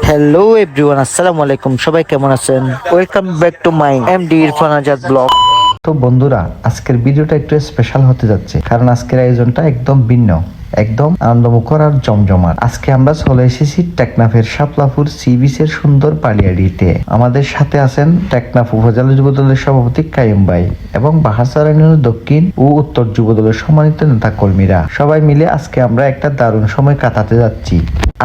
Hello everyone, আসসালামু আলাইকুম। সবাই কেমন আছেন? Welcome back to my MD Irfan Azad blog. তো বন্ধুরা, আজকের ভিডিওটা একটু স্পেশাল হতে যাচ্ছে, কারণ আজকের আয়োজনটা একদম ভিন্ন, একদম আনন্দমুখর আর জমজমাট। আজকে আমরা চলে এসেছি টেকনাফের শাপলাপুর সি বিচের সুন্দর পালিয়াড়িতে। আমাদের সাথে আছেন টেকনাফ উপজেলা যুবদলের সভাপতি কাইম ভাই এবং বাহারছড়া ইউনিয়নের দক্ষিণ ও উত্তর যুবদলের সম্মানিত নেতা কর্মীরা। সবাই মিলে আজকে আমরা একটা দারুণ সময় কাটাতে যাচ্ছি।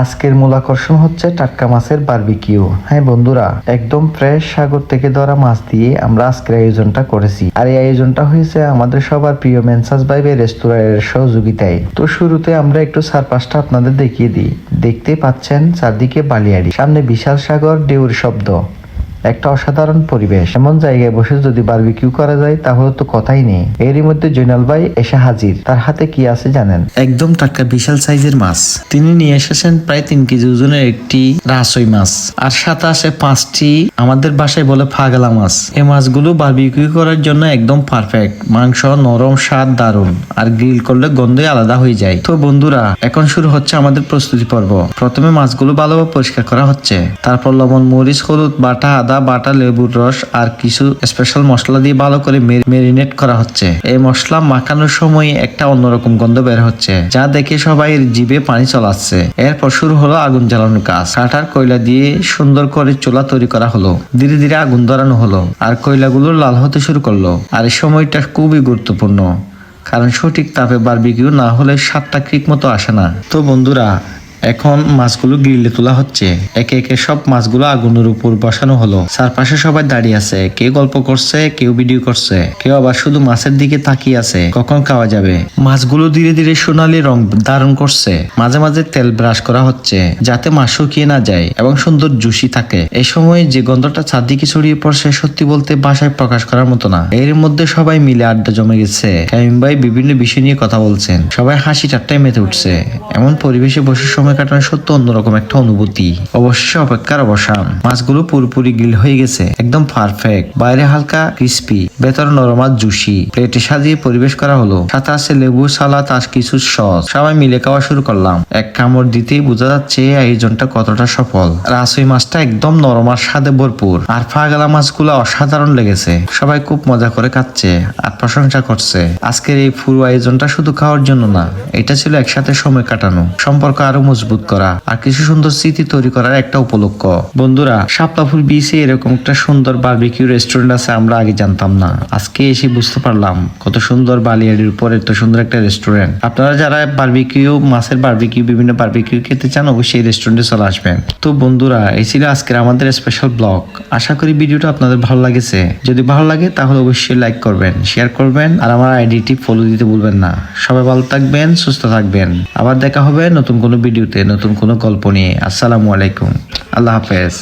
আজকের মূল আকর্ষণ হচ্ছে টাটকা মাছের বারবিকিউ। হ্যাঁ বন্ধুরা, একদম ফ্রেশ সাগর থেকে ধরা মাছ দিয়ে আমরা আজকের আয়োজনটা করেছি। আর এই আয়োজনটা হয়েছে আমাদের সবার প্রিয় মেনসাস ভাইবে রেস্টুরেন্টের সহযোগিতায়। তো শুরুতে আমরা একটু চারপাশটা আপনাদের দেখিয়ে দিই। দেখতে পাচ্ছেন চারদিকে বালিয়াড়ি, সামনে বিশাল সাগর, ঢেউর শব্দ, একটা অসাধারণ পরিবেশ। এমন জায়গায় বসে যদি বারবিকিউ করা যায় তাহলে তো কথাই নেই। এরই মধ্যে জৈনাল ভাই এসে হাজির। তার হাতে কি আছে জানেন? একদম টাটকা বিশাল সাইজের মাছ। তিনি নিয়ে এসেছেন প্রায় 3 কেজি ওজনের একটি রাসই মাছ, আর সাথে আছে 5টি আমাদের বাসায় বলে ফাগলা মাছ। এই মাছগুলো বারবিকিউ করার জন্য একদম পারফেক্ট। মাংস নরম, স্বাদ দারুণ, আর গ্রিল করলে গন্ধই আলাদা হয়ে যায়। তো বন্ধুরা, এখন শুরু হচ্ছে আমাদের প্রস্তুতি পর্ব। প্রথমে মাছগুলো ভালোভাবে পরিষ্কার করা হচ্ছে, তারপর লবণ, মরিচ, হলুদ বাটা, আদা বাটা, লেবুর রস আর কিছু স্পেশাল মশলা দিয়ে ভালো করে মেরিনেট করা হচ্ছে। এই মশলা মাখানোর সময় একটা অন্যরকম গন্ধ বের হচ্ছে, যা দেখে সবাই জিভে পানি চলাচ্ছে। এরপর শুরু হলো আগুন জ্বালানোর কাজ। কাঠার কয়লা দিয়ে সুন্দর করে চুলা তৈরি করা হলো। ধীরে ধীরে আগুন ধরানো হলো আর কয়লাগুলো লাল হতে শুরু করলো। আর এই সময়টা খুবই গুরুত্বপূর্ণ, কারণ সঠিক তাপে বারবিকিউ না হলে স্বাদটা ঠিক মতো আসে না। তো বন্ধুরা, এখন মাছগুলো গ্রিলে তোলা হচ্ছে। একে একে সব মাছগুলো আগুনের উপর বসানো হলো। চারপাশে সবাই দাঁড়িয়ে আছে, কেউ গল্প করছে, কেউ ভিডিও করছে, কেউ আবার শুধু মাছের দিকে তাকিয়ে আছে কখন খাওয়া যাবে। মাছগুলো ধীরে ধীরে সোনালি রং ধারণ করছে। মাঝে মাঝে তেল ব্রাশ করা হচ্ছে যাতে মাছ শুকিয়ে না যায় এবং সুন্দর জুসি থাকে। এই সময় যে গন্ধটা চারদিকে ছড়িয়ে পড়ছে, সত্যি বলতে ভাষায় প্রকাশ করার মতো না। এর মধ্যে সবাই মিলে আড্ডা জমে গেছে। কাইম ভাই বিভিন্ন বিষয় নিয়ে কথা বলছেন, সবাই হাসি ঠাট্টায় মেতে উঠছে। এমন পরিবেশে বসে সময় কাটানো সত্য অন্যরকম একটা অনুভূতি। অবশ্যই অপেক্ষার অবসান। মাছগুলো পুরোপুরি গ্রিল হয়ে গেছে, একদম পারফেক্ট। বাইরে হালকা ক্রিস্পি, ভেতরে নরম আর জুসি। প্লেটে সাজিয়ে পরিবেশ করা হলো। সাথে আছে লেবু, সালাদ আর কিছু সস। সবাই মিলে খাওয়া শুরু করলাম। এক কামড় দিতেই বোঝা যাচ্ছে আয়োজনটা কতটা সফল। রাসই মাছটা একদম নরম আর স্বাদে ভরপুর, আর ফাগলা মাছগুলো অসাধারণ লেগেছে। সবাই খুব মজা করে খাচ্ছে আর প্রশংসা করছে। আজকের এই পুরো আয়োজনটা শুধু খাওয়ার জন্য না, এটা ছিল একসাথে সময় কাটানো, সম্পর্ক আরো মজবুত করা আর কিছু সুন্দর স্মৃতি তৈরি করার একটা উপলক্ষ। বন্ধুরা, শাপলাপুর বিচে এরকম একটা সুন্দর বারবিকিউ রেস্টুরেন্ট আছে আমরা আগে জানতাম না। আজকে এসে বুঝতে পারলাম কত সুন্দর বালিয়াড়ির উপর এত সুন্দর একটা রেস্টুরেন্ট। আপনারা যারা বারবিকিউ, মাছের বারবিকিউ, বিভিন্ন বারবিকিউ খেতে চান, অবশ্যই রেস্টুরেন্টে চলে আসবেন। তো বন্ধুরা, এই ছিল আজকের আমাদের স্পেশাল ব্লগ। আশা করি ভিডিওটা আপনাদের ভালো লাগেছে। যদি ভালো লাগে তাহলে অবশ্যই লাইক করবেন, শেয়ার করবেন আর আমার আইডিটি ফলো দিতে ভুলবেন না। সবাই ভালো থাকবেন, সুস্থ থাকবেন। আবার দেখা হবে নতুন কোনো ভিডিওতে, নতুন কোনো গল্প নিয়ে। আসসালামু আলাইকুম, আল্লাহ হাফেজ।